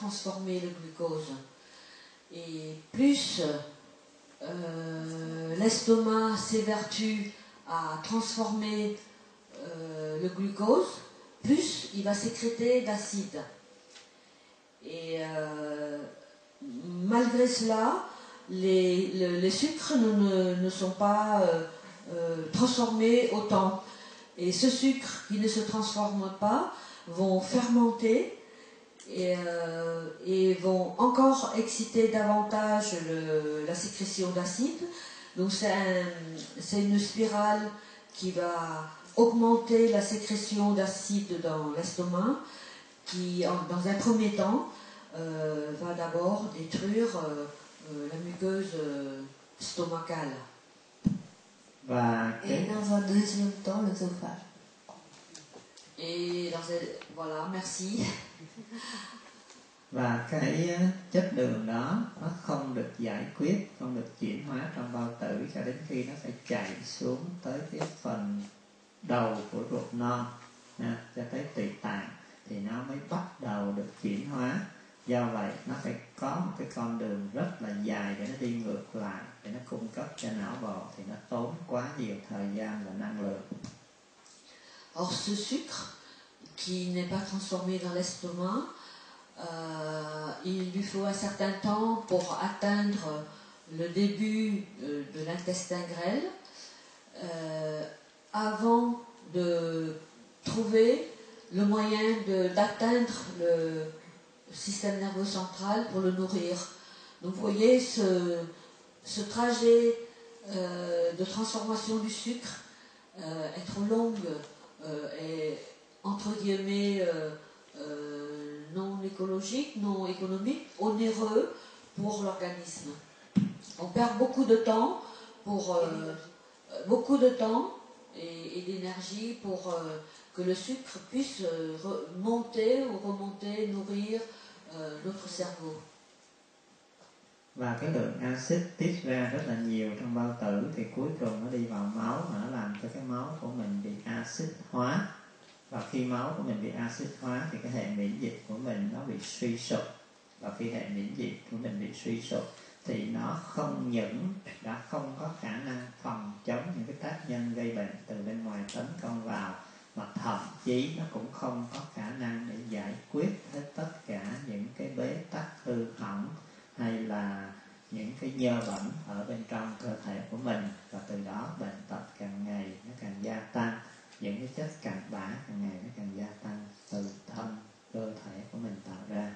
transformer le glucose. Et plus l'estomac s'évertue à transformer le glucose, plus il va sécréter d'acide. Et malgré cela, les sucres ne sont pas transformés autant. Et ce sucre qui ne se transforme pas vont fermenter et vont encore exciter davantage la sécrétion d'acide. Donc c'est une spirale qui va augmenter la sécrétion d'acide dans l'estomac, qui dans un premier temps va d'abord détruire la muqueuse stomacale. Et dans un deuxième temps, l'œsophage. Et voilà, merci. Và cái chất đường đó nó không được giải quyết, không được chuyển hóa trong bao tử cho đến khi nó phải chạy xuống tới cái phần đầu của ruột non, cho tới tụy tạng thì nó mới bắt đầu được chuyển hóa. Do vậy nó phải có một cái con đường rất là dài để nó đi ngược lại, để nó cung cấp cho não bộ, thì nó tốn quá nhiều thời gian và năng lượng. Or ce sucre qui n'est pas transformé dans l'estomac, il lui faut un certain temps pour atteindre le début de l'intestin grêle, avant de trouver le moyen d'atteindre le système nerveux central pour le nourrir. Donc vous voyez, ce trajet de transformation du sucre est trop long et entre guillemets non écologique, non économique, onéreux pour l'organisme. On perd beaucoup de temps et d'énergie pour que le sucre puisse monter ou remonter, nourrir notre cerveau. Và cái lượng axit tiết ra rất là nhiều trong bao tử, thì cuối cùng nó đi vào máu mà nó làm cho cái máu của mình bị axit hóa. Và khi máu của mình bị axit hóa thì cái hệ miễn dịch của mình nó bị suy sụp. Và khi hệ miễn dịch của mình bị suy sụp thì nó không những đã không có khả năng phòng chống những cái tác nhân gây bệnh từ bên ngoài tấn công vào, mà thậm chí nó cũng không có khả năng để giải quyết hết tất cả những cái bế tắc hư hỏng hay là những cái nhơ bẩn ở bên trong cơ thể của mình, và từ đó bệnh tật càng ngày nó càng gia tăng, những cái chất cặn bã càng ngày nó càng gia tăng từ thân cơ thể của mình tạo ra.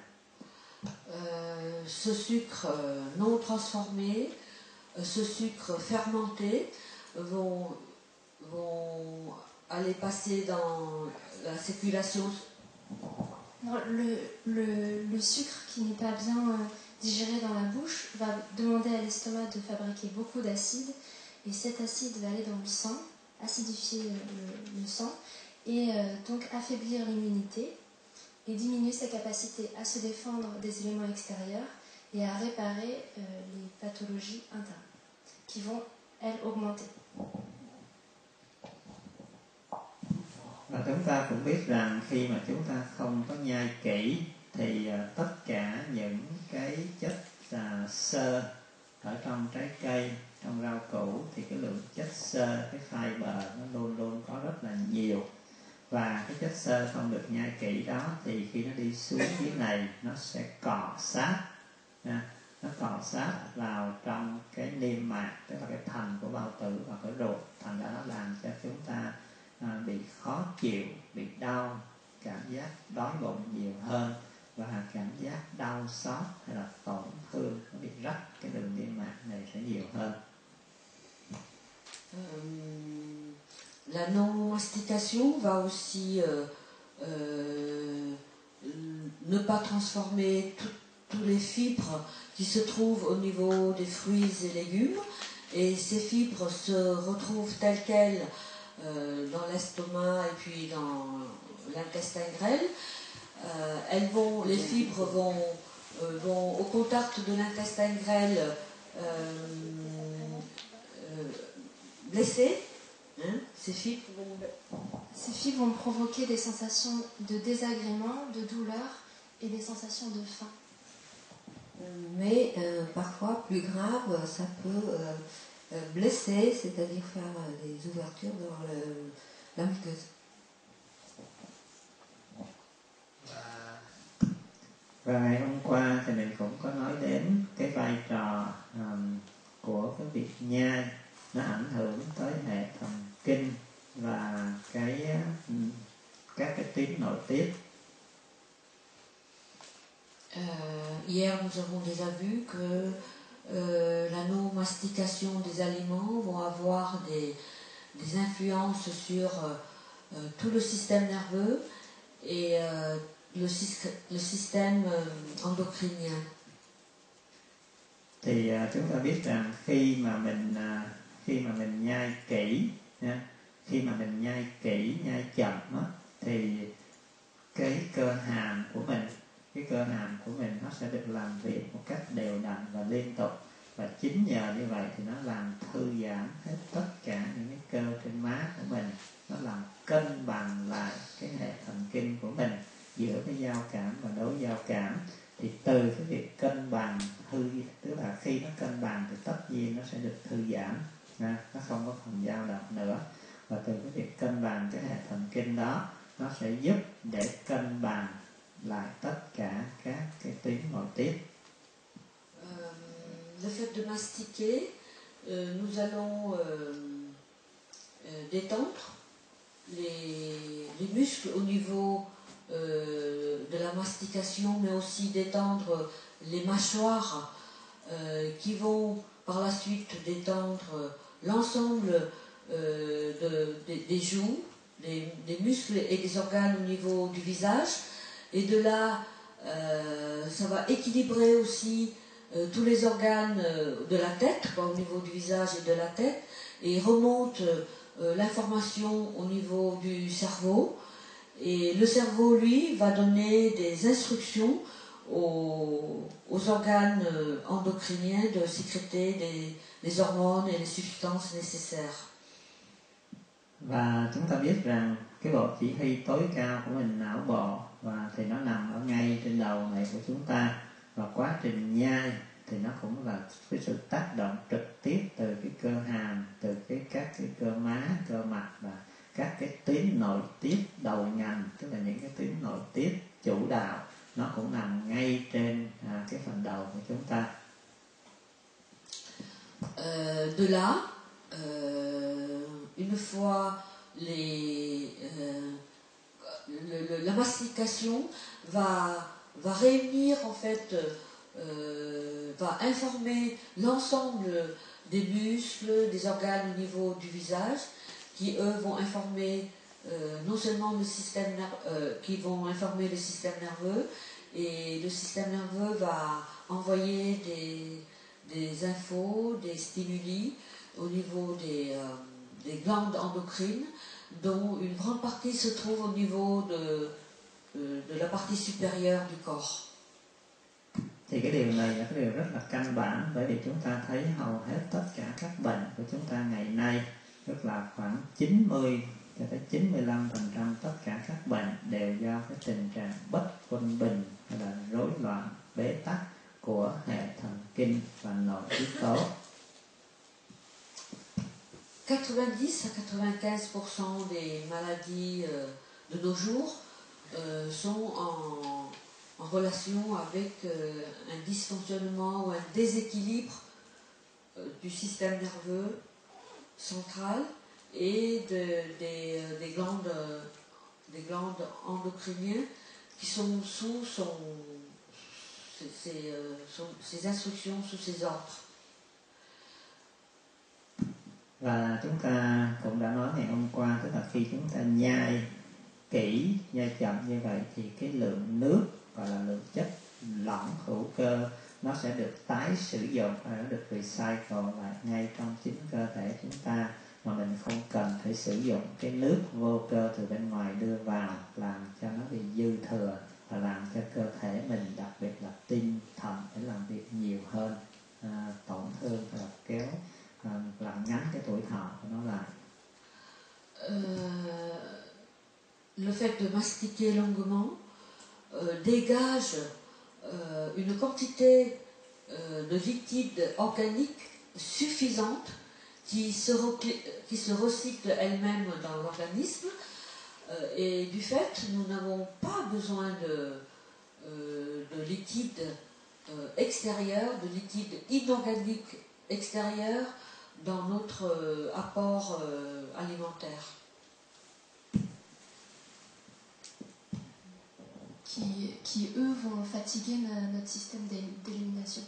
Ce sucre non transformé, ce sucre fermenté vont aller passer dans la circulation. Le sucre qui n'est pas bien digéré dans la bouche va demander à l'estomac de fabriquer beaucoup d'acide, et cet acide va aller dans le sang, acidifier le sang, et donc affaiblir l'immunité et diminuer sa capacité à se défendre des éléments extérieurs et à réparer les pathologies internes qui vont, elles, augmenter. Và chúng ta cũng biết rằng khi mà chúng ta không có nhai kỹ thì tất cả những cái chất xơ ở trong trái cây, trong rau củ, thì cái lượng chất xơ, cái fiber nó luôn luôn có rất là nhiều. Và cái chất xơ không được nhai kỹ đó thì khi nó đi xuống dưới này nó sẽ cọ sát, nó cọ sát vào trong cái niêm mạc, tức là cái thành của bao tử và cái ruột, thành ra nó làm cho chúng ta bị khó chịu, bị đau, cảm giác đói bụng nhiều hơn, và cảm giác đau xót hay là tổn thương, nó bị rách cái đường niêm mạc này sẽ nhiều hơn. La non-mastication va aussi ne pas transformer tous les fibres qui se trouvent au niveau des fruits et légumes, et ces fibres se retrouvent telles quelles dans l'estomac et puis dans l'intestin grêle. Les fibres vont au contact de l'intestin grêle blessé. Ces fibres vont provoquer des sensations de désagrément, de douleur et des sensations de faim. Mais parfois, plus grave, ça peut blesser, c'est-à-dire faire des ouvertures dans la muqueuse. Và ngày hôm qua thì mình cũng có nói đến cái vai trò của cái việc nhai, nó ảnh hưởng tới hệ thần kinh và các cái tuyến nội tiết. Hier, nous avons déjà vu que la non-mastication des aliments vont avoir des influences sur tout le système nerveux et le système endocrinien. Thì chúng ta biết rằng khi mà mình nhai kỹ, khi mà mình nhai kỹ, nhai chậm á, thì cái cơ hàm của mình nó sẽ được làm việc một cách đều đặn và liên tục, và chính nhờ như vậy thì nó làm thư giãn hết tất cả những cái cơ trên má của mình, nó làm cân bằng lại cái hệ thần kinh của mình giữa cái giao cảm và đối giao cảm. Thì từ cái việc cân bằng tức là khi nó cân bằng thì tất nhiên nó sẽ được thư giãn, nó không có còn dao động nữa, và từ cái việc cân bằng cái hệ thần kinh đó, nó sẽ giúp để cân bằng lại tất cả các cái tuyến nội tiết. Le fait de mastiquer, nous allons détendre les muscles au niveau de la mastication, mais aussi détendre les mâchoires qui vont par la suite détendre l'ensemble des joues, des muscles et des organes au niveau du visage. Et de là, ça va équilibrer aussi tous les organes de la tête, au niveau du visage et de la tête, et remonte l'information au niveau du cerveau. Et le cerveau, lui, va donner des instructions aux organes endocriniens de sécréter les hormones et les substances nécessaires. Và chúng ta biết rằng cái bộ chỉ huy tối cao của mình, não bộ, và thì nó nằm ở ngay trên đầu này của chúng ta, và quá trình nhai thì nó cũng là cái sự tác động trực tiếp từ cái cơ hàm, từ các cái cơ má, cơ mặt và các cái tuyến nội tiết đầu ngành, tức là những cái tuyến nội tiết chủ đạo, nó cũng nằm ngay trên cái phần đầu của chúng ta. De là, une fois la mastication va réunir en fait, va informer l'ensemble des muscles, des organes au niveau du visage, qui eux vont informer non seulement le système qui vont informer le système nerveux, et le système nerveux va envoyer des infos, des stimuli au niveau des glandes endocrines, dont une grande partie se trouve au niveau de la partie supérieure du corps. Thì cái điều này là cái điều rất là căn bản, bởi vì chúng ta thấy hầu hết tất cả các bệnh của chúng ta ngày nay, tức là khoảng 90 cho tới 95% tất cả các bệnh đều do cái tình trạng bất quân bình hay là rối loạn bế tắc của hệ thần kinh và nội tiết tố. 90 à 95% des maladies de nos jours sont en relation avec un dysfonctionnement ou un déséquilibre du système nerveux central et des glandes endocriniennes qui sont sous ses instructions, sous ses ordres. Và chúng ta cũng đã nói ngày hôm qua, tức là khi chúng ta nhai kỹ, nhai chậm như vậy thì cái lượng nước, gọi là lượng chất lỏng hữu cơ, nó sẽ được tái sử dụng và nó được recycle lại ngay trong chính cơ thể chúng ta, mà mình không cần phải sử dụng cái nước vô cơ từ bên ngoài đưa vào làm cho nó bị dư thừa và làm cho cơ thể mình, đặc biệt là tim, thận phải làm việc nhiều hơn, tổn thương và kéo làm ngắn cái tuổi thọ của nó lại. Le fait de mastiquer longuement dégage une quantité de liquide organique suffisante qui se recycle elle-même dans l'organisme, et du fait, nous n'avons pas besoin de liquide extérieur, de liquide inorganique extérieur dans notre apport alimentaire. Qui, eux, vont fatiguer notre système d'élimination.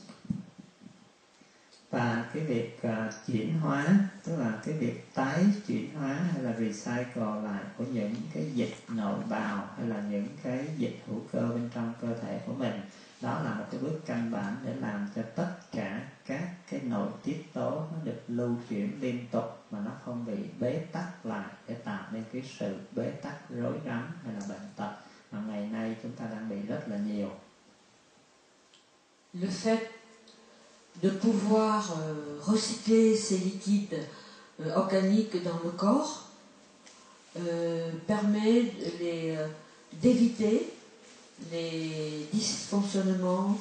Và cái việc chuyển hóa, tức là cái việc tái chuyển hóa hay là recycle lại của những cái dịch nội bào hay là những cái dịch hữu cơ bên trong cơ thể của mình, đó là một cái bước căn bản để làm cho tất cả các cái nội tiết tố nó được lưu chuyển liên tục mà nó không bị bế tắc lại, để tạo nên cái sự bế tắc, rối rắm hay là bệnh tật mà ngày nay chúng ta đang bị rất là nhiều. Le fait de pouvoir recycler ces liquides organiques dans le corps permet d'éviter les dysfonctionnements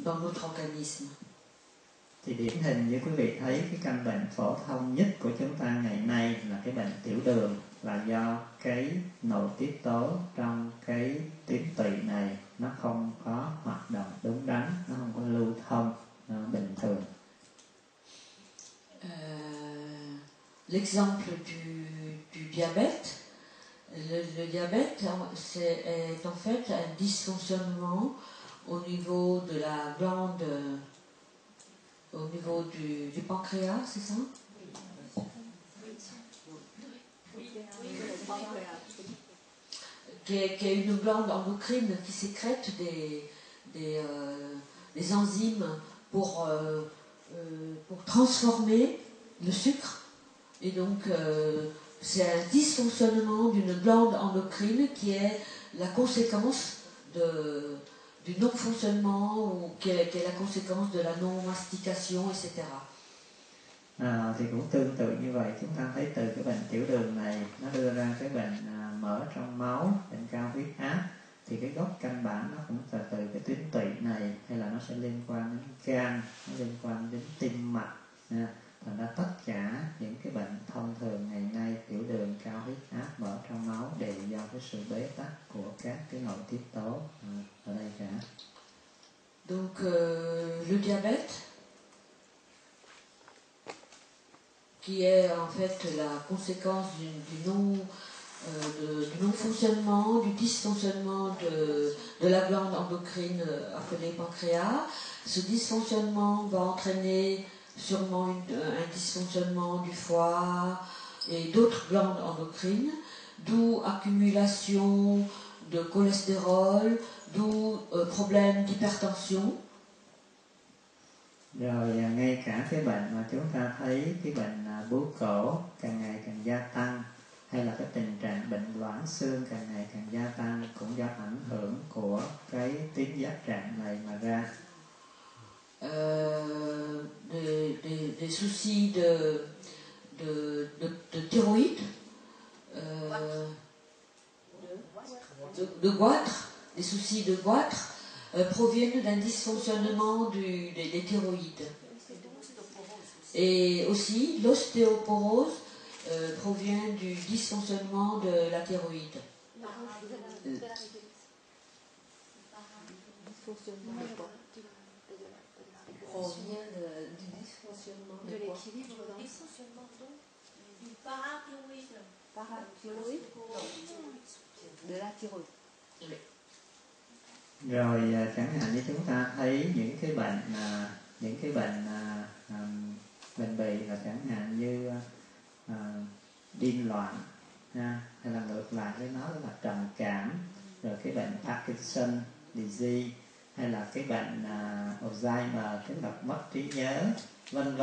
dans notre organisme. Thì điển hình như quý vị thấy cái căn bệnh phổ thông nhất của chúng ta ngày nay là cái bệnh tiểu đường, là do cái nội tiết tố trong cái tuyến tụy này nó không có hoạt động đúng đắn, nó không có lưu thông bình thường. L'exemple du diabète. Le diabète est en fait un dysfonctionnement au niveau de la glande, au niveau du pancréas, c'est ça? Qui est une glande endocrine qui sécrète des enzymes pour transformer le sucre. Et donc, c'est un dysfonctionnement d'une glande endocrine qui est la conséquence du non-fonctionnement, ou qui est la conséquence de la non-mastication, etc. Thì cũng tương tự như vậy, chúng ta thấy từ cái bệnh tiểu đường này nó đưa ra cái bệnh mỡ trong máu, bệnh cao huyết áp. Thì cái gốc căn bản nó cũng là từ cái tuyến tụy này, hay là nó sẽ liên quan đến gan, nó liên quan đến tim mạch. Thành ra tất cả những cái bệnh thông thường ngày nay, tiểu đường, cao huyết áp, mỡ trong máu đều do cái sự bế tắc của các cái nội tiết tố ở đây cả. Donc le diabète, qui est en fait la conséquence du non-fonctionnement, du dysfonctionnement de la glande endocrine appelée pancréas. Ce dysfonctionnement va entraîner sûrement un dysfonctionnement du foie et d'autres glandes endocrines, d'où accumulation de cholestérol, d'où problème d'hypertension. Rồi ngay cả cái bệnh mà chúng ta thấy, cái bệnh bướu cổ càng ngày càng gia tăng, hay là cái tình trạng bệnh loãng xương càng ngày càng gia tăng, cũng do ảnh hưởng của cái tuyến giáp trạng này mà ra. Des soucis de thyroïde, de goitre, des soucis de goitre proviennent d'un dysfonctionnement des thyroïdes. Et aussi, l'ostéoporose provient du dysfonctionnement de la thyroïde. Provient du dysfonctionnement de l'équilibre du parathyroïde. Parathyroïde? De la thyroïde. Rồi chẳng hạn như chúng ta thấy những cái bệnh bì là chẳng hạn như điên loạn, hay là ngược lại với nó là trầm cảm, rồi cái bệnh Parkinson disease, hay là cái bệnh Alzheimer, tức là mất trí nhớ, vân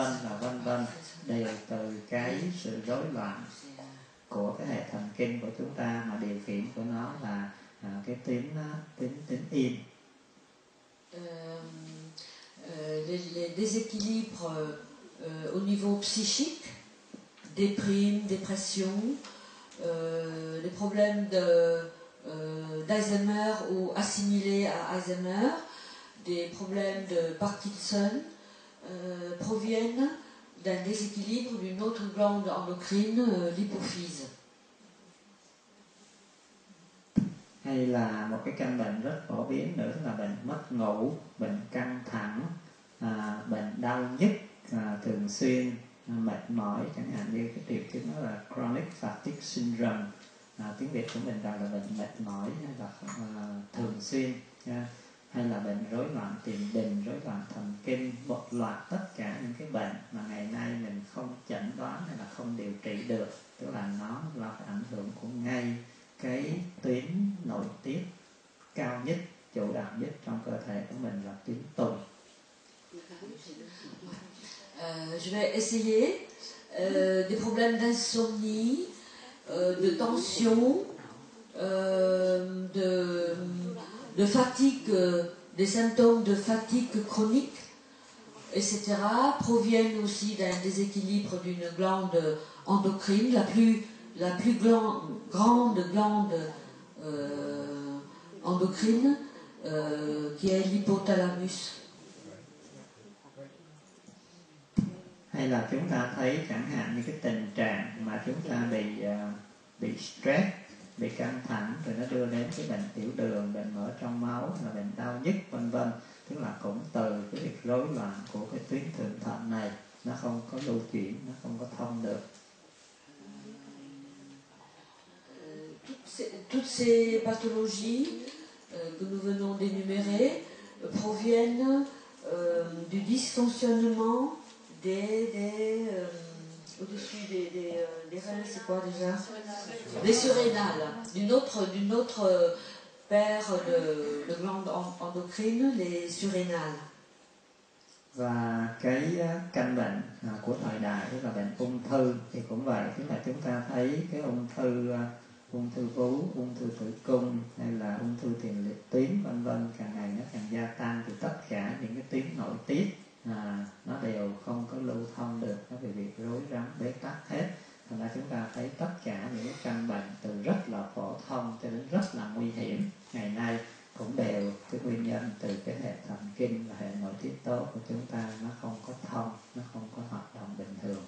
vân, đều từ cái sự rối loạn của cái hệ thần kinh của chúng ta, mà điều khiển của nó là cái tuyến im. Les déséquilibres au niveau psychique, déprime, dépression, les problèmes d'Alzheimer ou assimilés à Alzheimer, des problèmes de Parkinson, proviennent d'un déséquilibre d'une autre glande endocrine, l'hypophyse. Hay là một cái căn bệnh rất phổ biến nữa là bệnh mất ngủ, bệnh căng thẳng, bệnh đau nhức thường xuyên, mệt mỏi, chẳng hạn như cái triệu chứng đó là chronic fatigue syndrome, tiếng Việt của mình gọi là bệnh mệt mỏi hay là thường xuyên, hay là bệnh rối loạn tiền đình, rối loạn thần kinh, một loạt tất cả những cái bệnh mà ngày nay mình không chẩn đoán hay là không điều trị được, tức là nó là cái ảnh hưởng của ngay cái tuyến nội tiết cao nhất, chủ đạo nhất trong cơ thể của mình là tuyến tùng. Je vais essayer des problèmes d'insomnie, de tension, de fatigue, des symptômes de fatigue chronique, etc. proviennent aussi d'un déséquilibre d'une glande endocrine, la plus grande glande endocrine, qui est l'hypothalamus. Hay là chúng ta thấy chẳng hạn như cái tình trạng mà chúng ta bị stress, bị căng thẳng rồi nó đưa đến cái bệnh tiểu đường, bệnh mỡ trong máu, là bệnh đau nhức vân vân, tức là cũng từ cái việc rối loạn của cái tuyến thượng thận này, nó không có lưu chuyển, nó không có thông được. Toutes ces pathologies que nous venons d'énumérer proviennent du dysfonctionnement au-dessus des reins, c'est quoi déjà? Des surrénales, d'une autre paire de glandes endocrines, les surrénales. Và cái căn bệnh của thời đại tức là bệnh ung thư thì cũng vậy, tức là chúng ta thấy cái ung thư vú, ung thư tử cung hay là ung thư tiền liệt tuyến vân vân, càng ngày nó càng gia tăng, thì tất cả những cái tuyến nội tiết nó đều không có lưu thông được, nó bị rối rắm bế tắc hết. Thành ra chúng ta thấy tất cả những cái căn bệnh từ rất là phổ thông cho đến rất là nguy hiểm ngày nay cũng đều cái nguyên nhân từ cái hệ thần kinh và hệ nội tiết tố của chúng ta nó không có thông, nó không có hoạt động bình thường.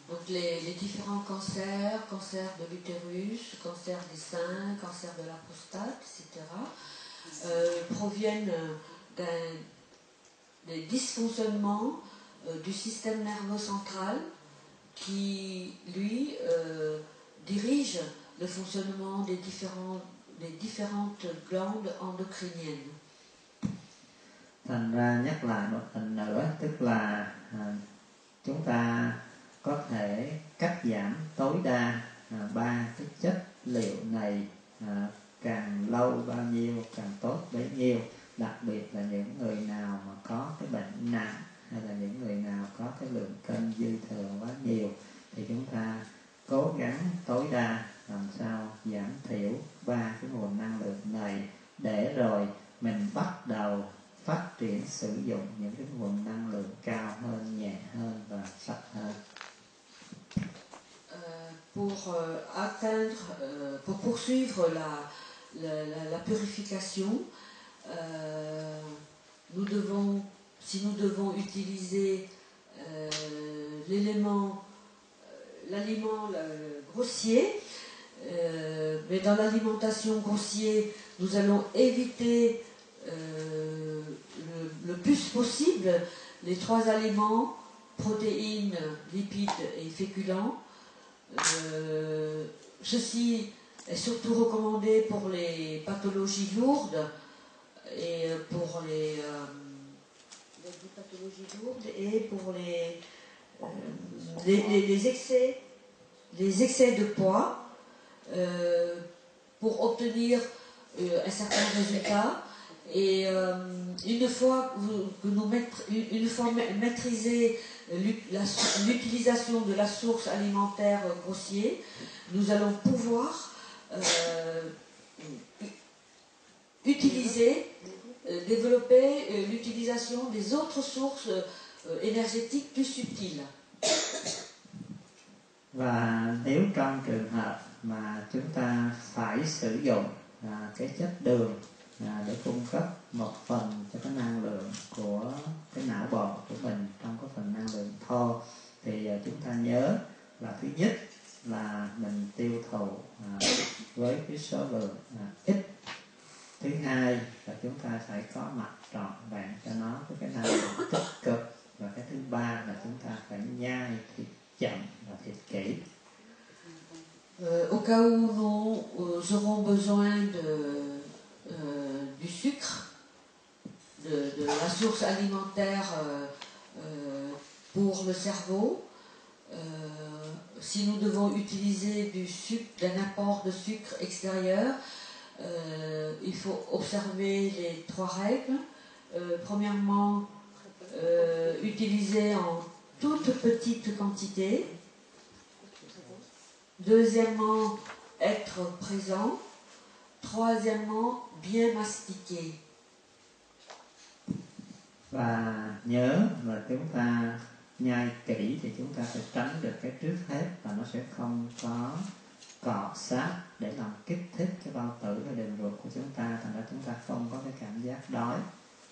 Donc les différents cancers, cancer de l'utérus, cancer des seins, cancer de la prostate, etc., proviennent des dysfonctionnements du système nerveux central qui, lui, dirige le fonctionnement des différentes glandes endocriniennes. Thành ra nhắc lại một lần nữa, tức là chúng ta có thể cắt giảm tối đa ba cái chất liệu này, càng lâu bao nhiêu càng tốt bấy nhiêu, đặc biệt là những người nào mà có cái bệnh nặng hay là những người nào có cái lượng cân dư thừa quá nhiều thì chúng ta cố gắng tối đa làm sao giảm thiểu ba cái nguồn năng lượng này để rồi mình bắt đầu phát triển sử dụng những cái nguồn năng lượng cao hơn, nhẹ hơn và sạch hơn. Pour poursuivre la purification, si nous devons utiliser l'aliment grossier, mais dans l'alimentation grossière, nous allons éviter le plus possible les trois aliments, protéines, lipides et féculents. Ceci est surtout recommandé pour les pathologies lourdes et pour les pathologies lourdes et pour les excès de poids pour obtenir un certain résultat. Et une fois maîtrisé l'utilisation de la source alimentaire grossière, nous allons pouvoir développer l'utilisation des autres sources énergétiques plus subtiles. Và nếu trong trường hợp mà chúng ta phải sử dụng cái chất đường để cung cấp một phần cho cái năng lượng của cái não bộ của mình trong cái phần năng lượng thô. Thì chúng ta nhớ là thứ nhất là mình tiêu thụ với cái số lượng ít. Thứ hai là chúng ta phải có mặt trọn vẹn cho nó với cái năng lượng tích cực. Và cái thứ ba là chúng ta phải nhai thịt chậm và thịt kỹ. Au cas où nous aurons besoin du sucre, de la source alimentaire pour le cerveau, si nous devons utiliser du sucre, d'un apport de sucre extérieur, il faut observer les 3 règles. Premièrement, utiliser en toute petite quantité. Deuxièmement, être présent. Troisièmement, bien mastiquer. Và nhớ là chúng ta nhai kỹ thì chúng ta phải tránh được cái trước hết là nó sẽ không có cọ sát để làm kích thích cái bao tử và đường ruột của chúng ta, thành ra chúng ta không có cái cảm giác đói.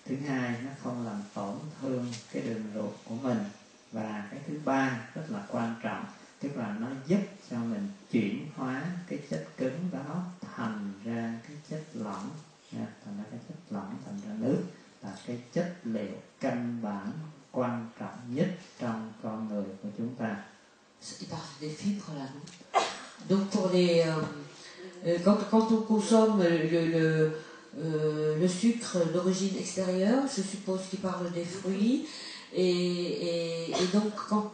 Thứ hai, nó không làm tổn thương cái đường ruột của mình. Và cái thứ ba rất là quan trọng, tức là nó giúp cho mình chuyển hóa cái chất cứng đó thành ra cái chất lỏng, thành ra cái chất lỏng, thành ra nước, là cái chất liệu căn bản quan trọng nhất trong con người của chúng ta. Il parle des fibres là, non? Donc pour les quand on consomme le sucre d'origine extérieure, je suppose qu'il parle des fruits. Et donc,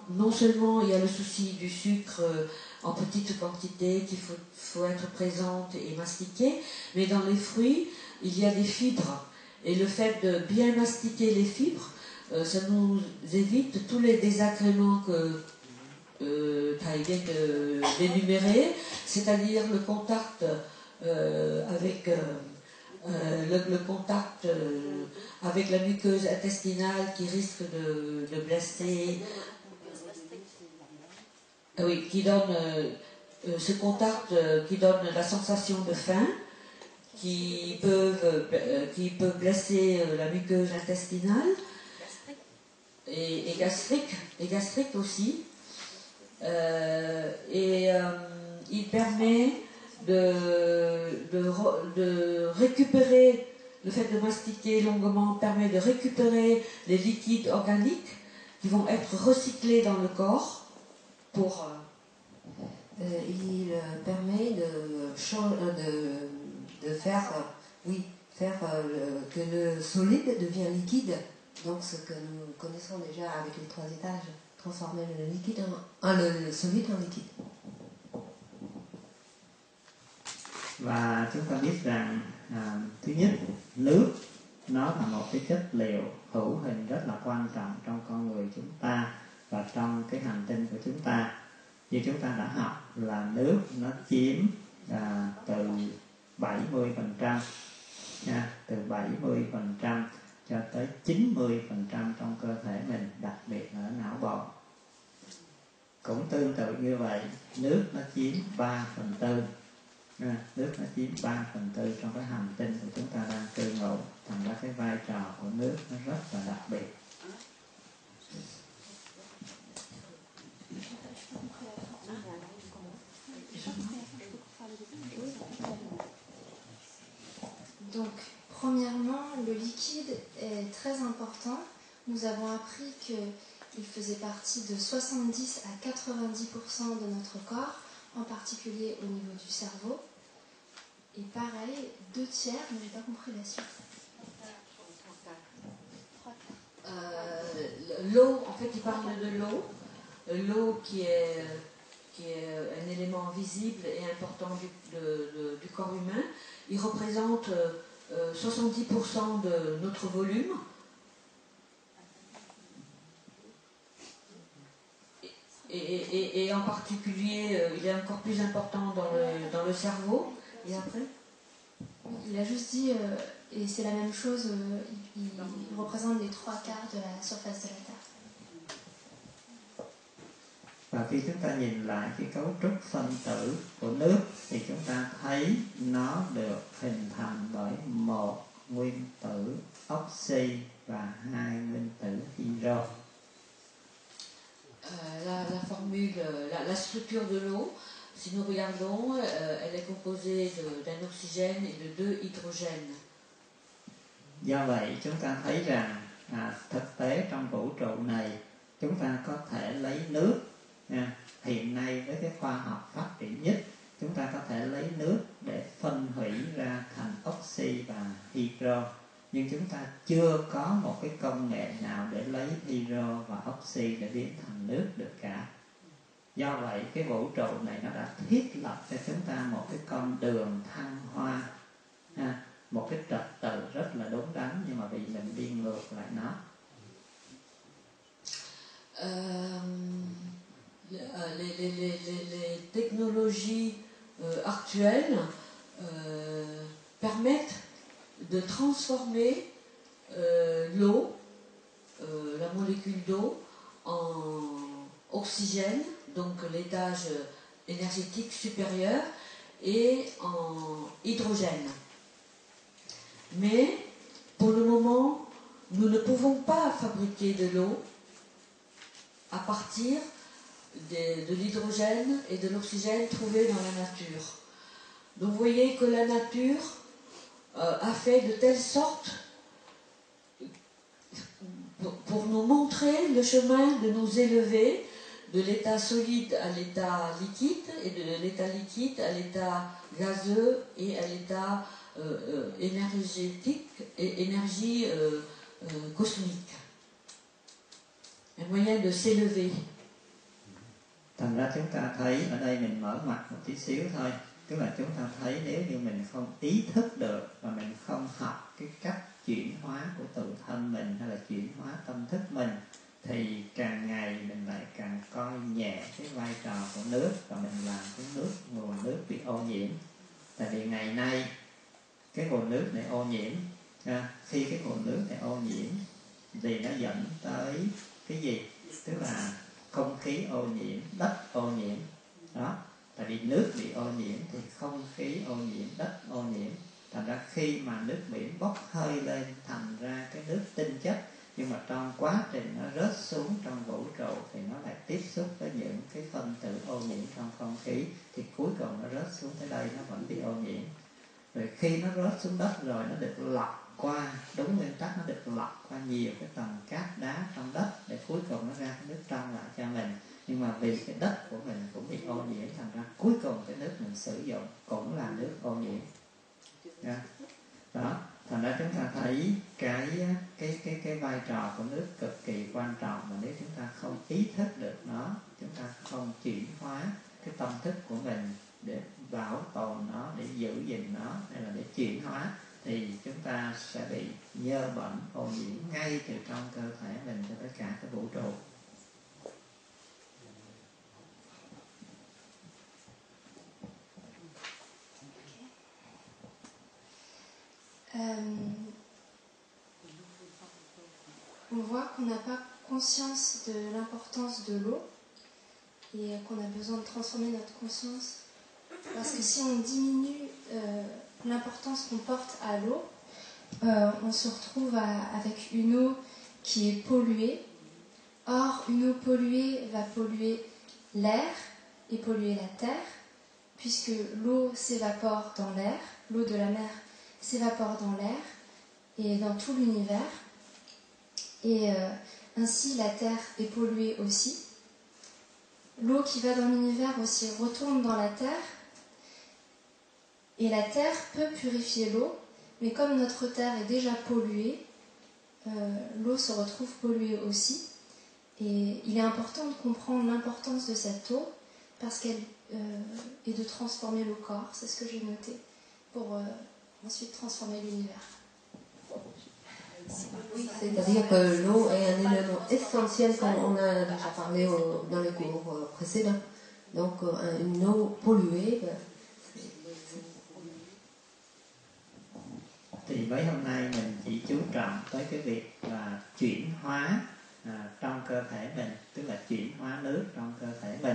non seulement il y a le souci du sucre en petite quantité, qu'il faut être présente et mastiquer, mais dans les fruits, il y a des fibres. Et le fait de bien mastiquer les fibres, ça nous évite tous les désagréments que tu vient d'énumérer, c'est-à-dire le contact avec... le contact avec la muqueuse intestinale qui risque de blesser, oui, qui donne ce contact qui donne la sensation de faim, qui peut blesser la muqueuse intestinale et gastrique aussi, il permet de récupérer, le fait de mastiquer longuement permet de récupérer les liquides organiques qui vont être recyclés dans le corps pour... il permet de faire, que le solide devient liquide, donc ce que nous connaissons déjà avec les 3 étages, transformer le solide en liquide. Và chúng ta biết rằng thứ nhất, nước nó là một cái chất liệu hữu hình rất là quan trọng trong con người chúng ta và trong cái hành tinh của chúng ta. Như chúng ta đã học là nước nó chiếm từ 70%, từ 70% cho tới 90% trong cơ thể mình, đặc biệt là ở não bộ. Cũng tương tự như vậy, nước nó chiếm 3/4. Nước nó chiếm 3/4 trong cái hành tinh của chúng ta đang cư ngụ, thành ra cái vai trò của nước nó rất là đặc biệt. Donc, premièrement, le liquide est très important. Nous avons appris qu'il faisait partie de 70 à 90% de notre corps, en particulier au niveau du cerveau. Et pareil, 2/3, mais j'ai pas compris la suite. L'eau, en fait, il parle de l'eau. L'eau qui est un élément visible et important du corps humain. Il représente 70% de notre volume. Et en particulier, il est encore plus important dans le cerveau. Et après ? Il a juste dit, et c'est la même chose, il représente les 3/4 de la surface de la Terre. Và khi chúng ta nhìn lại cái cấu trúc phân tử của nước thì chúng ta thấy nó được hình thành bởi một nguyên tử oxy và hai nguyên tử hydro. La formule, la structure de l'eau, si nous regardons, elle est composée d'un oxygène et de 2 hydrogènes. Do vậy chúng ta thấy rằng thực tế trong vũ trụ này chúng ta có thể lấy nước. Hiện nay với cái khoa học phát triển nhất, chúng ta có thể lấy nước để phân hủy ra thành oxy và hydro, nhưng chúng ta chưa có một cái công nghệ nào để lấy hydro và oxy để biến thành nước được cả. Do vậy cái vũ trụ này nó đã thiết lập cho chúng ta một cái con đường thăng hoa, một cái trật tự rất là đúng đắn, nhưng mà vì mình đi ngược lại nó. Les technologies actuelles permettent de transformer l'eau, la molécule d'eau, en oxygène, donc l'étage énergétique supérieur, et en hydrogène. Mais pour le moment, nous ne pouvons pas fabriquer de l'eau à partir de l'hydrogène et de l'oxygène trouvés dans la nature. Donc vous voyez que la nature a fait de telle sorte pour nous montrer le chemin de nous élever de l'état solide à l'état liquide et de l'état liquide à l'état gazeux et à l'état énergétique et énergie cosmique. Un moyen de s'élever. Thành ra chúng ta thấy ở đây mình mở mặt một tí xíu thôi, tức là chúng ta thấy nếu như mình không ý thức được và mình không học cái cách chuyển hóa của tự thân mình hay là chuyển hóa tâm thức mình, thì càng ngày mình lại càng coi nhẹ cái vai trò của nước và mình làm cái nguồn nước bị ô nhiễm. Tại vì ngày nay cái nguồn nước này ô nhiễm, khi cái nguồn nước này ô nhiễm thì nó dẫn tới cái gì? Tức là không khí ô nhiễm, đất ô nhiễm. Đó, tại vì nước bị ô nhiễm thì không khí ô nhiễm, đất ô nhiễm. Thành ra khi mà nước biển bốc hơi lên thành ra cái nước tinh chất, nhưng mà trong quá trình nó rớt xuống trong vũ trụ thì nó lại tiếp xúc với những cái phân tử ô nhiễm trong không khí, thì cuối cùng nó rớt xuống tới đây nó vẫn bị ô nhiễm. Rồi khi nó rớt xuống đất rồi nó được lọc qua, đúng nguyên tắc nó được lọc qua nhiều cái tầng cát đá trong đất để cuối cùng nó ra cái nước trong lại cho mình. Nhưng mà vì cái đất của mình cũng bị ô nhiễm, thành ra cuối cùng cái nước mình sử dụng cũng là nước ô nhiễm. Đó, thành ra chúng ta thấy cái vai trò của nước cực kỳ quan trọng, mà nếu chúng ta không ý thức được nó, chúng ta không chuyển hóa cái tâm thức của mình để bảo tồn nó, để giữ gìn nó, hay là để chuyển hóa, thì chúng ta sẽ bị nhơ bẩn ô nhiễm ngay từ trong cơ thể mình cho tất cả cái vũ trụ. On voit qu'on n'a pas conscience de l'importance de l'eau et qu'on a besoin de transformer notre conscience. Parce que si on diminue l'importance qu'on porte à l'eau, on se retrouve avec une eau qui est polluée. Or, une eau polluée va polluer l'air et polluer la terre, puisque l'eau s'évapore dans l'air, l'eau de la mer s'évapore dans l'air et dans tout l'univers. Et ainsi, la terre est polluée aussi. L'eau qui va dans l'univers aussi retourne dans la terre. Et la terre peut purifier l'eau, mais comme notre terre est déjà polluée, l'eau se retrouve polluée aussi. Et il est important de comprendre l'importance de cette eau, parce qu'elle est de transformer le corps, c'est ce que j'ai noté, pour ensuite transformer l'univers. Oui, c'est-à-dire que l'eau est un élément essentiel, comme on a déjà parlé dans les cours précédents. Donc une eau polluée, thì mấy hôm nay mình chỉ chú trọng tới cái việc là chuyển hóa trong cơ thể mình, tức là chuyển hóa nước trong cơ thể mình.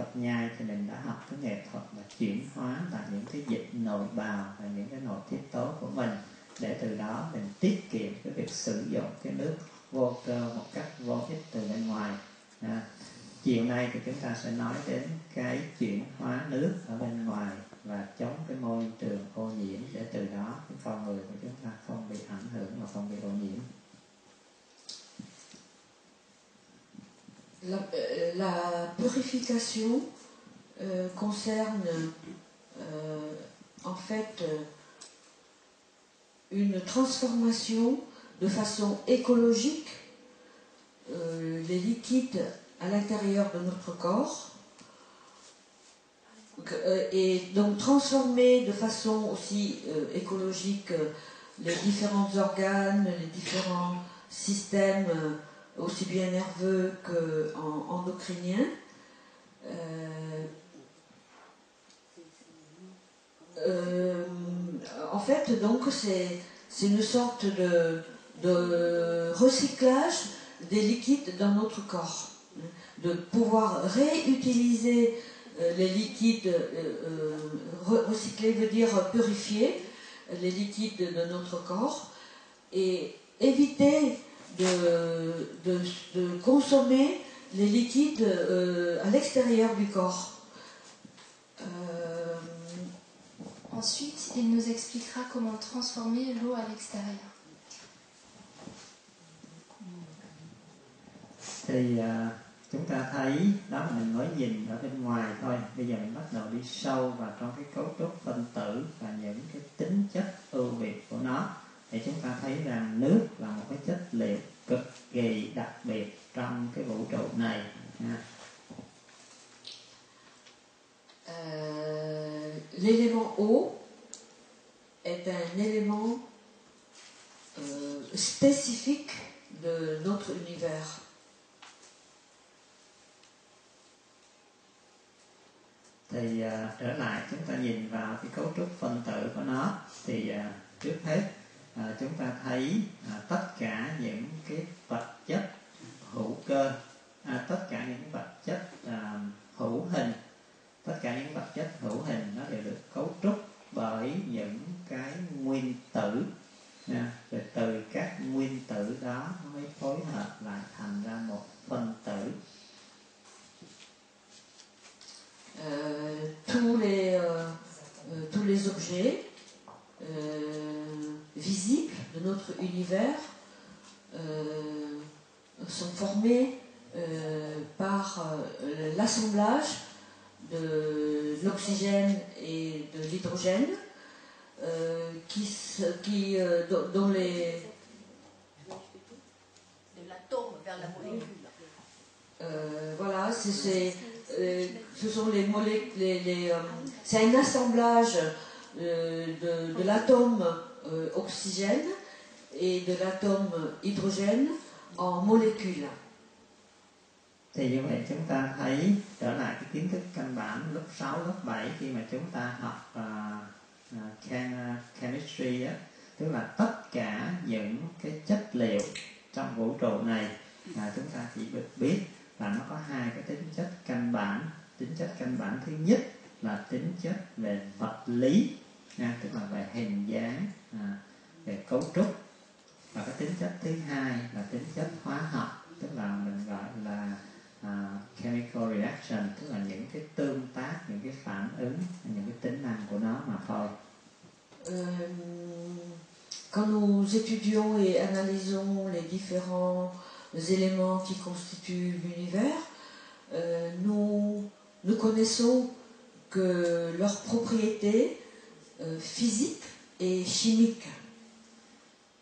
học nhai thì mình đã học cái nghệ thuật là chuyển hóa tại những cái dịch nội bào và những cái nội tiết tố của mình, để từ đó mình tiết kiệm cái việc sử dụng cái nước vô cơ một cách vô ích từ bên ngoài. Chiều nay thì chúng ta sẽ nói đến cái chuyển hóa nước ở bên ngoài và chống cái môi trường ô nhiễm, để từ đó cái con người của chúng ta không bị ảnh hưởng và không bị ô nhiễm. La purification concerne en fait une transformation de façon écologique les liquides à l'intérieur de notre corps, et donc transformer de façon aussi écologique les différents organes, les différents systèmes, aussi bien nerveux qu'endocriniens. En fait, donc, c'est une sorte de recyclage des liquides dans notre corps, de pouvoir réutiliser les liquides, recycler veut dire purifier les liquides de notre corps, et éviter de consommer les liquides à l'extérieur du corps. Ensuite, il nous expliquera comment transformer l'eau à l'extérieur. Thì chúng ta thấy đó là mình mới nhìn ở bên ngoài thôi. Bây giờ mình bắt đầu đi sâu vào trong cái cấu trúc phân tử và những cái tính chất ưu việt của nó, thì chúng ta thấy rằng nước là một cái chất liệu cực kỳ đặc biệt trong cái vũ trụ này. L'élément eau est un élément spécifique de notre univers. Thì trở lại chúng ta nhìn vào cái cấu trúc phân tử của nó, thì trước hết chúng ta thấy tất cả những cái vật chất hữu cơ, tất cả những vật chất hữu hình, tất cả những vật chất hữu hình nó đều được cấu trúc bởi những cái nguyên tử, rồi từ các nguyên tử đó nó mới phối hợp lại thành ra một phân tử. Tous les objets visibles de notre univers sont formés par l'assemblage de l'oxygène et de l'hydrogène, dont les... De l'atome vers la molécule. Voilà, ce sont les molécules, c'est un assemblage de l'atome oxygène et de l'atome hydrogène en molécules. Thì như vậy chúng ta thấy trở lại cái kiến thức căn bản lớp 6, lớp 7 khi mà chúng ta học chemistry á, tức là tất cả những cái chất liệu trong vũ trụ này chúng ta chỉ được biết là nó có hai cái tính chất căn bản. Tính chất căn bản thứ nhất là tính chất về vật lý, tức là về hình dáng, về cấu trúc, và cái tính chất thứ hai là tính chất hóa học, tức là mình gọi là chemical reaction, tức là những cái tương tác, những cái phản ứng, những cái tính năng của nó mà thôi. Quand nous étudions et analysons les différents éléments qui constituent l'univers, nous connaissons que leurs propriétés physiques et chimiques.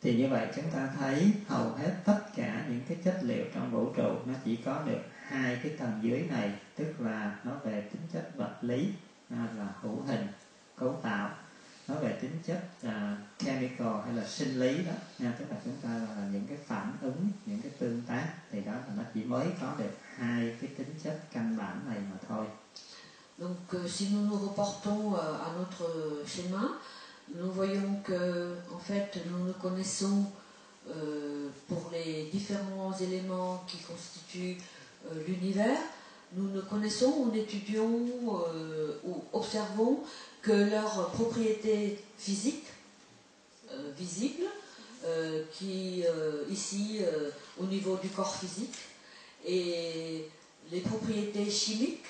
Thì như vậy chúng ta thấy hầu hết tất cả những cái chất liệu trong vũ trụ nó chỉ có được hai cái tầng dưới này, tức là nó về tính chất vật lý là hữu hình, cấu tạo, nó về tính chất chemical hay là sinh lý đó, tức là chúng ta là những cái phản ứng, những cái tương tác, thì đó là nó chỉ mới có được hai cái tính chất căn bản này mà thôi. Donc si nous nous reportons à notre schéma, nous voyons que en fait nous nous connaissons pour les différents éléments qui constituent l'univers, nous ne connaissons ou n'étudions ou observons que leurs propriétés physiques, visibles, qui ici au niveau du corps physique, et les propriétés chimiques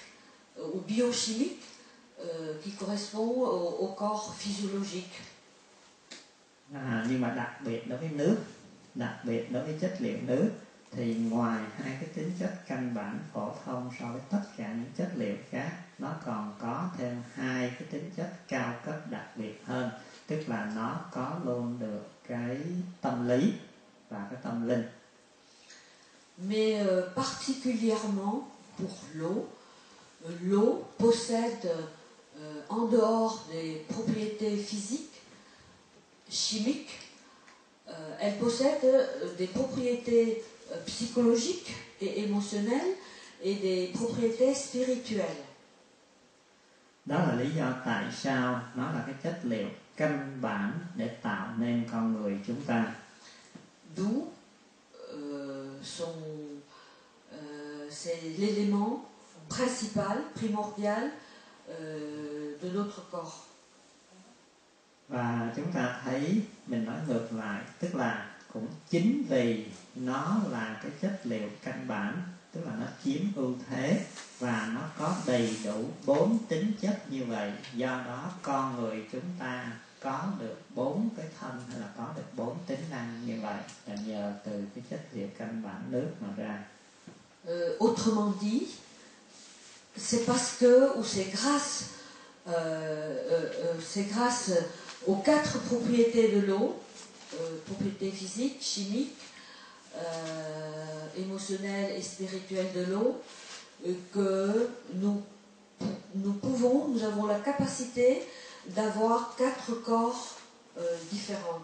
ou biochimiques qui correspondent au corps physiologique. Nhưng mà đặc biệt đối với nước, đặc biệt đối với chất liệu nước, thì ngoài hai cái tính chất căn bản phổ thông so với tất cả những chất liệu khác, nó còn có thêm hai cái tính chất cao cấp đặc biệt hơn, tức là nó có luôn được cái tâm lý và cái tâm linh. Mais particulièrement pour l'eau, l'eau possède en dehors des propriétés physiques, chimiques, elle possède des propriétés psychologiques et émotionnelles et des propriétés spirituelles. Đó là lý do tại sao nó là cái chất liệu căn bản để tạo nên con người chúng ta. D'où c'est l'élément principal, primordial de notre corps. Và chúng ta thấy, mình nói ngược lại, tức là cũng chính vì nó là cái chất liệu căn bản, tức là nó chiếm ưu thế và nó có đầy đủ 4 tính chất như vậy, do đó con người chúng ta có được 4 cái thân hay là có được 4 tính năng như vậy là nhờ từ cái chất liệu căn bản nước mà ra. Autrement dit, c'est parce que, ou c'est grâce aux 4 propriétés de l'eau, propriétés physiques, chimiques, émotionnelles et spirituelles de l'eau, que nous avons la capacité d'avoir 4 corps différents.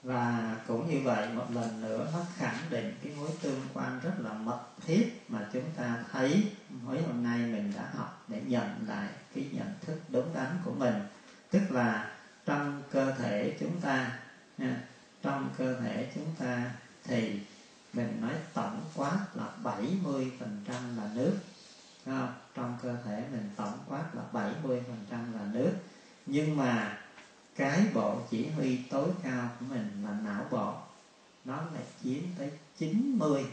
Và cũng như vậy, một lần nữa nó khẳng định cái mối tương quan rất là mật thiết mà chúng ta thấy mấy hôm nay mình đã học để nhận lại cái nhận thức đúng đắn của mình. Tức là trong cơ thể chúng ta thì mình nói tổng quát là 70% là nước. Không? Trong cơ thể mình tổng quát là 70% là nước. Nhưng mà cái bộ chỉ huy tối cao của mình là não bộ, nó lại chiếm tới 90,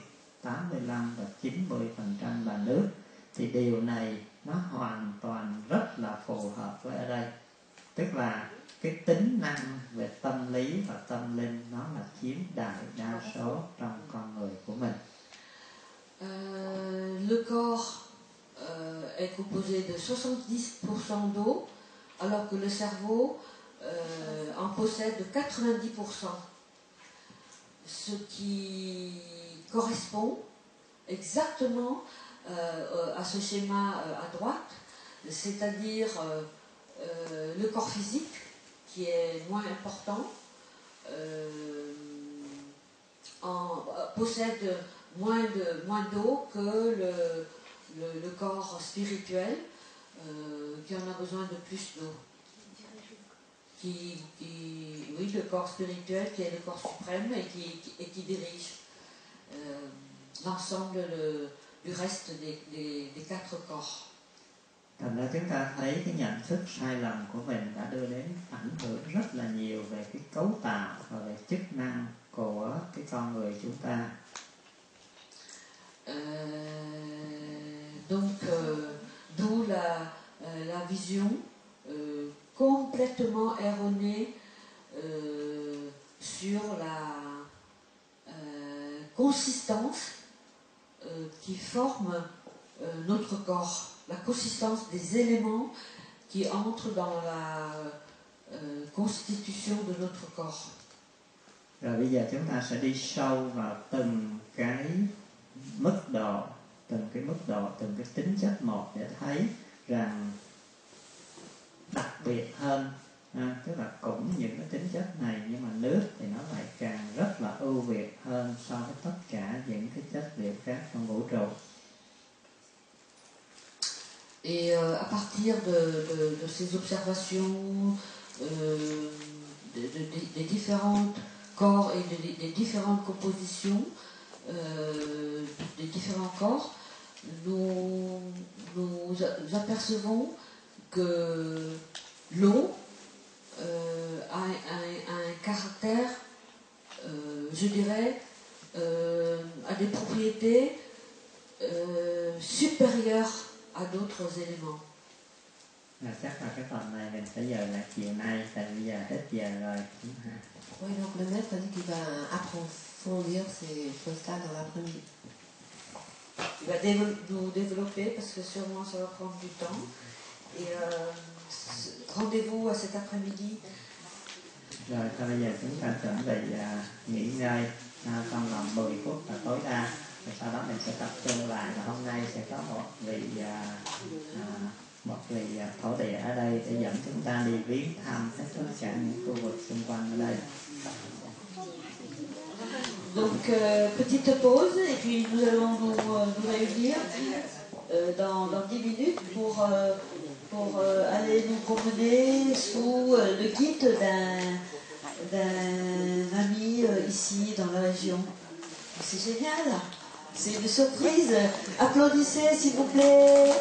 85 và 90% là nước. Thì điều này nó hoàn toàn rất là phù hợp với ở đây. Tức là cái tính năng về tâm lý và tâm linh nó là chiếm đại đa số trong con người của mình. Le corps est composé de 70% d'eau, alors que le cerveau en possède 90%. Ce qui correspond exactement à ce schéma à droite, c'est-à-dire le corps physique qui est moins important, possède moins d'eau que le corps spirituel qui en a besoin de plus d'eau. Oui, le corps spirituel qui est le corps suprême et qui dirige l'ensemble du reste des 4 corps. Thành ra chúng ta thấy cái nhận thức sai lầm của mình đã đưa đến ảnh hưởng rất là nhiều về cái cấu tạo và về chức năng của cái con người chúng ta. D'où la vision complètement erronée sur la consistance qui forme notre corps, la consistance des éléments qui entrent dans la constitution de notre corps. Rồi bây giờ chúng ta sẽ đi sâu vào từng cái mức độ, từng cái tính chất một để thấy rằng đặc biệt hơn, tức là cũng những cái tính chất này nhưng mà nước thì nó lại càng rất là ưu việt hơn so với tất cả những cái chất liệu khác trong vũ trụ. Et à partir de ces observations des différents corps et des différentes compositions des différents corps, nous apercevons que l'eau a un caractère, je dirais, a des propriétés supérieures à d'autres éléments. Chắc là cái phần này mình phải dời lại chiều nay, tại bây giờ hết giờ rồi. Oui, donc le maître a dit qu'il va approfondir ces choses-là dans l'après-midi. Il va nous développer parce que sûrement ça va prendre du temps. Et rendez-vous à cet après-midi. Rồi thôi bây giờ chúng ta chuẩn bị nghỉ ngơi trong vòng 10 phút là tối đa. Rồi sau đó mình sẽ tập trung lại, và hôm nay sẽ có một vị thổ địa ở đây để dẫn chúng ta đi viếng thăm hết tất cả những khu vực xung quanh ở đây. Donc petite pause et puis nous allons nous réunir dans 10 minutes pour aller nous promener sous le guide d'un ami ici dans la région. C'est génial, c'est une surprise. Applaudissez s'il vous plaît.